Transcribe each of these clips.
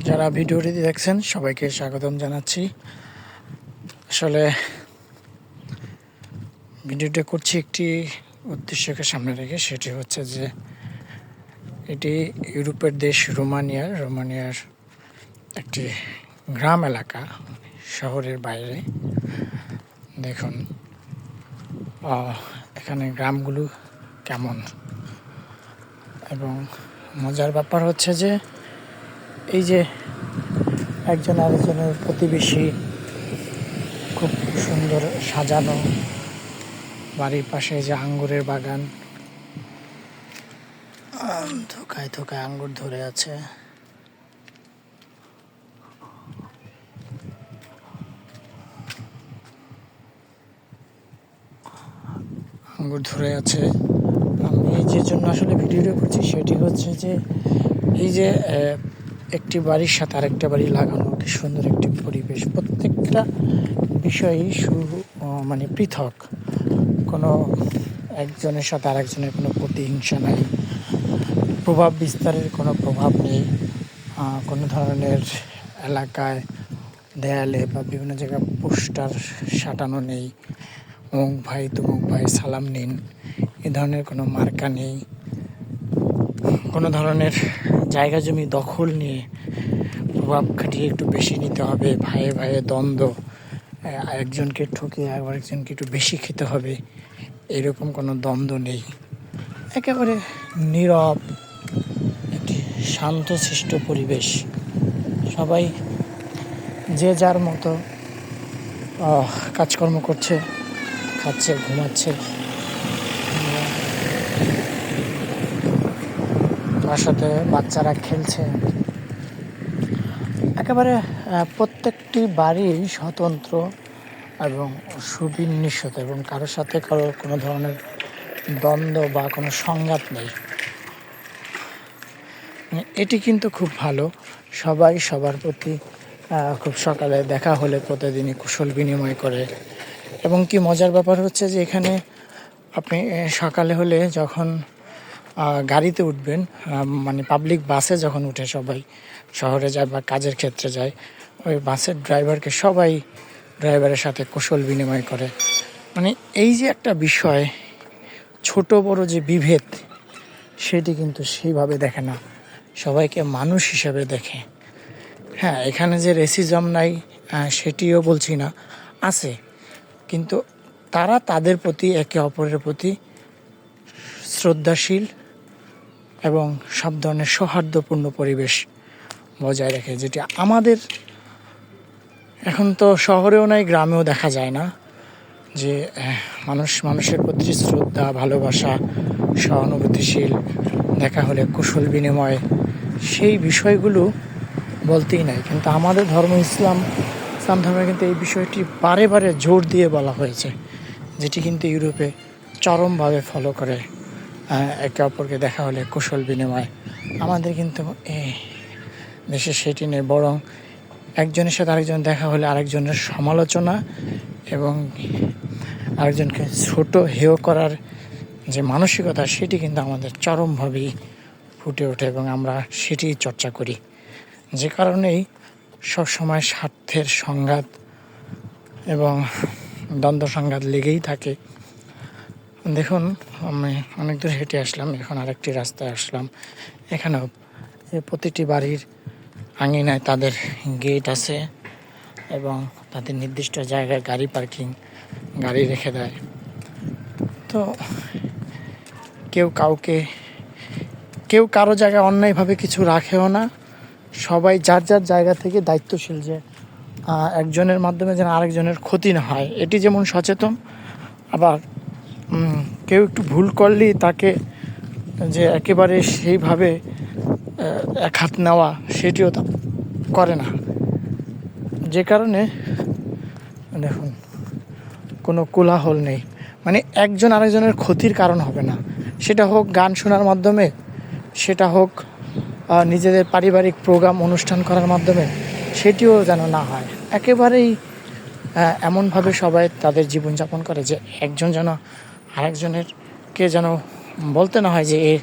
যারা ভিডিওটি দেখছেন সবাইকে স্বাগতম জানাচ্ছি। আসলে ভিডিওটা করছি একটি উদ্দেশ্যকে সামনে রেখে, সেটি হচ্ছে যে এটি ইউরোপের দেশ রোমানিয়ার একটি গ্রাম এলাকা, শহরের বাইরে। দেখুন এখানে গ্রামগুলো কেমন, এবং মজার ব্যাপার হচ্ছে যে এই যে একজন আরেকজনের প্রতিবেশী, খুব সুন্দর সাজানো বাড়ির পাশে যে আঙ্গুরের বাগান, থোকায় থোকায় আঙ্গুর ধরে আছে। আমি যে জন্য আসলে ভিডিওটা করছি সেটি হচ্ছে যে এই যে একটি বাড়ির সাথে আরেকটা বাড়ি লাগানো, কি সুন্দর একটি পরিবেশ। প্রত্যেকটা বিষয়ই মানে পৃথক, কোনো একজনের সাথে আরেকজনের কোনো প্রতিহিংসা নাই, প্রভাব বিস্তারের কোনো প্রভাব নেই, কোনো ধরনের এলাকায় দেয়ালে বা বিভিন্ন জায়গায় পোস্টার সাটানো নেই, অমুক ভাই তমুক ভাই সালাম নিন, এ ধরনের কোনো মার্কা নেই। কোনো ধরনের জায়গা জমি দখল নিয়ে প্রভাব খাটিয়ে একটু বেশি নিতে হবে, ভাইয়ে ভাইয়ে দ্বন্দ্ব, একজনকে ঠকিয়ে আরেকজনকে একটু বেশি খেতে হবে, এরকম কোনো দ্বন্দ্ব নেই। একেবারে নীরব একটি শান্তশিষ্ট পরিবেশ। সবাই যে যার মতো কাজকর্ম করছে, খাচ্ছে, ঘুমাচ্ছে, তার সাথে বাচ্চারা খেলছে। একেবারে প্রত্যেকটি বাড়ি স্বতন্ত্র এবং সুবিন্যস্ত, এবং কারোর সাথে কোনো ধরনের দ্বন্দ্ব বা কোনো সংঘাত নেই। এটি কিন্তু খুব ভালো। সবাই সবার প্রতি খুব সকালে দেখা হলে প্রতিদিনই কুশল বিনিময় করে। এবং কি মজার ব্যাপার হচ্ছে যে এখানে আপনি সকালে হলে যখন গাড়িতে উঠবেন, মানে পাবলিক বাসে যখন উঠে সবাই শহরে যায় বা কাজের ক্ষেত্রে যায়, ওই বাসের ড্রাইভারের সাথে কুশল বিনিময় করে। মানে এই যে একটা বিষয়, ছোট বড় যে বিভেদ, সেটি কিন্তু সেইভাবে দেখে না, সবাইকে মানুষ হিসেবে দেখে। হ্যাঁ, এখানে যে রেসিজম নাই সেটিও বলছি না, আছে, কিন্তু তারা তাদের প্রতি একে অপরের প্রতি শ্রদ্ধাশীল এবং সব ধরনের সৌহার্দ্যপূর্ণ পরিবেশ বজায় রাখে, যেটি আমাদের এখন তো শহরেও নাই, গ্রামেও দেখা যায় না। যে মানুষের প্রতি শ্রদ্ধা, ভালোবাসা, সহানুভূতিশীল, দেখা হলে কুশল বিনিময়, সেই বিষয়গুলো বলতেই নাই। কিন্তু আমাদের ধর্ম ইসলাম ধর্মে কিন্তু এই বিষয়টি বারে বারে জোর দিয়ে বলা হয়েছে, যেটি কিন্তু ইউরোপে চরমভাবে ফলো করে। একে অপরকে দেখা হলে কুশল বিনিময়। আমাদের কিন্তু দেশে সেটি নেই, বরং একজনের সাথে আরেকজন দেখা হলে আরেকজনের সমালোচনা এবং আরেকজনকে ছোট হেয় করার যে মানসিকতা, সেটি কিন্তু আমাদের চরমভাবেই ফুটে ওঠে, এবং আমরা সেটি চর্চা করি। যে কারণেই সবসময় স্বার্থের সংঘাত এবং দ্বন্দ্ব সংঘাত লেগেই থাকে। দেখুন, আমি অনেক দূর হেঁটে আসলাম, এখন আরেকটি রাস্তায় আসলাম। এখানেও প্রতিটি বাড়ির আঙিনায় তাদের গেট আছে, এবং তাদের নির্দিষ্ট জায়গায় গাড়ি রেখে দেয়। তো কেউ কারো জায়গায় অন্যায়ভাবে কিছু রাখেও না। সবাই যার যার জায়গা থেকে দায়িত্বশীল, যে একজনের মাধ্যমে যেন আরেকজনের ক্ষতি না হয়, এটি যেমন সচেতন। আবার কেউ একটু ভুল করলেই তাকে যে একেবারে সেইভাবে এক হাত নেওয়া, সেটিও তা করে না। যে কারণে দেখুন, কোনো কোলাহল নেই, মানে একজন আরেকজনের ক্ষতির কারণ হবে না। সেটা হোক গান শোনার মাধ্যমে, সেটা হোক নিজেদের পারিবারিক প্রোগ্রাম অনুষ্ঠান করার মাধ্যমে, সেটিও যেন না হয়। একেবারেই এমনভাবে সবাই তাদের জীবনযাপন করে যে একজন যেন আরেকজনেরকে যেন বলতে না হয় যে এর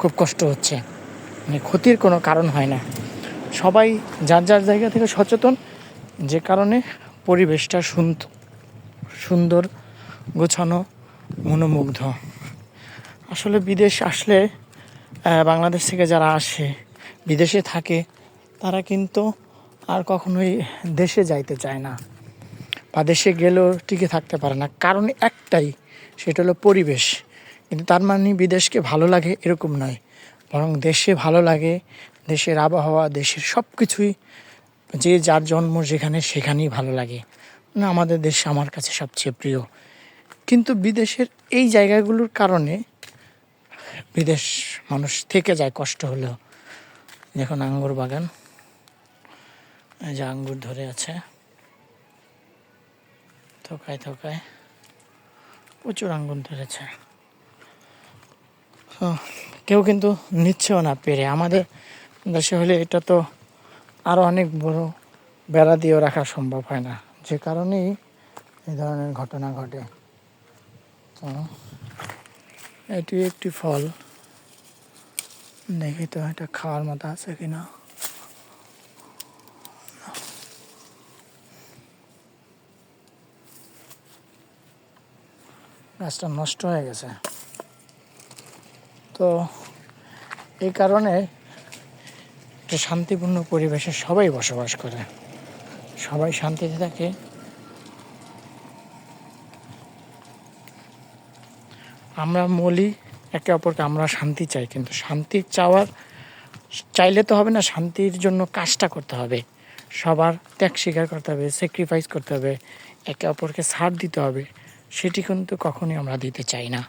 খুব কষ্ট হচ্ছে, মানে ক্ষতির কোনো কারণ হয় না। সবাই যার যার জায়গা থেকে সচেতন, যে কারণে পরিবেশটা সুন্দর, গোছানো, মনোমুগ্ধ। আসলে বিদেশ আসলে বাংলাদেশ থেকে যারা আসে, বিদেশে থাকে, তারা কিন্তু আর কখনোই দেশে যাইতে চায় না, বা দেশে গেলেও টিকে থাকতে পারে না। কারণ একটাই, সেটা হলো পরিবেশ। কিন্তু তার মানে বিদেশকে ভালো লাগে এরকম নয়, বরং দেশে ভালো লাগে, দেশের আবহাওয়া, দেশের সব কিছুই, যে যার জন্ম যেখানে সেখানেই ভালো লাগে। না, আমাদের দেশ আমার কাছে সবচেয়ে প্রিয়। কিন্তু বিদেশের এই জায়গাগুলোর কারণে বিদেশ মানুষ থেকে যায় কষ্ট হলেও। দেখুন আঙ্গুর বাগান, এই যে আঙ্গুর ধরে আছে থোকায় থোকায়, প্রচুর আঙ্গুর ধরেছে। কেউ কিন্তু নিচ্ছেও না পেরে। আমাদের দেশে হলে এটা তো আরও অনেক বড় বেড়া দিয়েও রাখা সম্ভব হয় না, যে কারণেই এই ধরনের ঘটনা ঘটে। তো এটি একটি ফল, দেখি তো এটা খাওয়ার মতো আছে কিনা। গাছটা নষ্ট হয়ে গেছে। তো এই কারণে একটা শান্তিপূর্ণ পরিবেশে সবাই বসবাস করে, সবাই শান্তিতে থাকে। আমরা বলি একে অপরকে আমরা শান্তি চাই, কিন্তু শান্তি চাইলে তো হবে না, শান্তির জন্য কাজটা করতে হবে, সবার ত্যাগ স্বীকার করতে হবে, স্যাক্রিফাইস করতে হবে, একে অপরকে ছাড় দিতে হবে। সেটি কিন্তু কখনোই আমরা দিতে চাই না।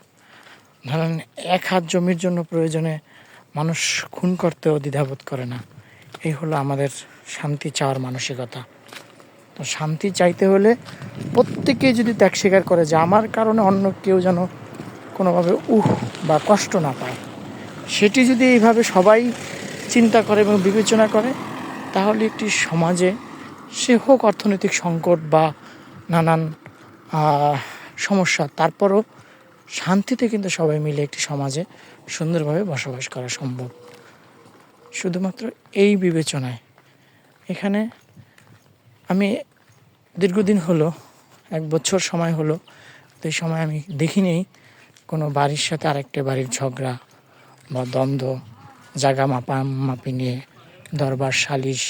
ধরেন 1 হাত জমির জন্য প্রয়োজনে মানুষ খুন করতেও দ্বিধাবোধ করে না। এই হলো আমাদের শান্তি চাওয়ার মানসিকতা। তো শান্তি চাইতে হলে প্রত্যেকেই যদি ত্যাগ স্বীকার করে যে আমার কারণে অন্য কেউ যেন কোনোভাবে বা কষ্ট না পায়, সেটি যদি এইভাবে সবাই চিন্তা করে এবং বিবেচনা করে, তাহলে একটি সমাজে, সে হোক অর্থনৈতিক সংকট বা নানান সমস্যা, তারপরও শান্তিতে কিন্তু সবাই মিলে একটি সমাজে সুন্দরভাবে বসবাস করা সম্ভব। শুধুমাত্র এই বিবেচনায় এখানে আমি দীর্ঘদিন হলো, 1 বছর সময় হলো, তো এই সময় আমি দেখিনি কোনো বাড়ির সাথে আরেকটা বাড়ির ঝগড়া বা দ্বন্দ্ব, জায়গা মাপামাপি নিয়ে দরবার সালিশ।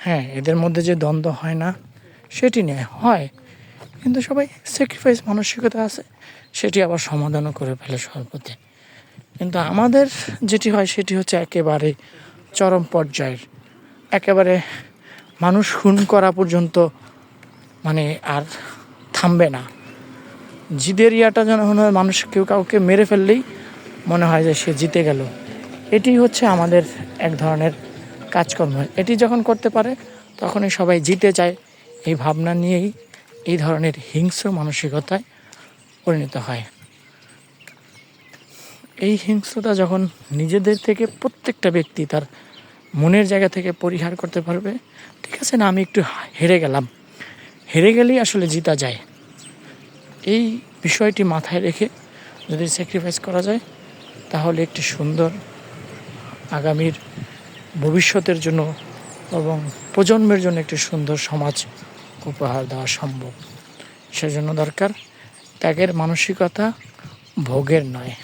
হ্যাঁ, এদের মধ্যে যে দ্বন্দ্ব হয় না সেটি নিয়ে হয়, কিন্তু সবাই স্যাক্রিফাইস মানসিকতা আছে, সেটি আবার সমাধানও করে ফেলে সর্বতে। কিন্তু আমাদের যেটি হয় সেটি হচ্ছে একেবারে চরম পর্যায়ের, একেবারে মানুষ খুন করা পর্যন্ত, মানে আর থামবে না। জিদের ইয়াটা যেন মনে হয় মানুষ কেউ কাউকে মেরে ফেললেই মনে হয় যে সে জিতে গেল। এটি হচ্ছে আমাদের এক ধরনের কাজকর্ম। এটি যখন করতে পারে তখনই সবাই জিতে যায়। এই ভাবনা নিয়েই এই ধরনের হিংস্র মানসিকতায় পরিণত হয়। এই হিংস্রতা যখন নিজেদের থেকে প্রত্যেকটা ব্যক্তি তার মনের জায়গা থেকে পরিহার করতে পারবে, ঠিক আছে না, আমি একটু হেরে গেলেই আসলে জিতা যায়, এই বিষয়টি মাথায় রেখে যদি স্যাক্রিফাইস করা যায়, তাহলে একটি সুন্দর আগামীর ভবিষ্যতের জন্য এবং প্রজন্মের জন্য একটি সুন্দর সমাজ উপহার দেওয়া সম্ভব। সেজন্য দরকার ত্যাগের মানসিকতা, ভোগের নয়।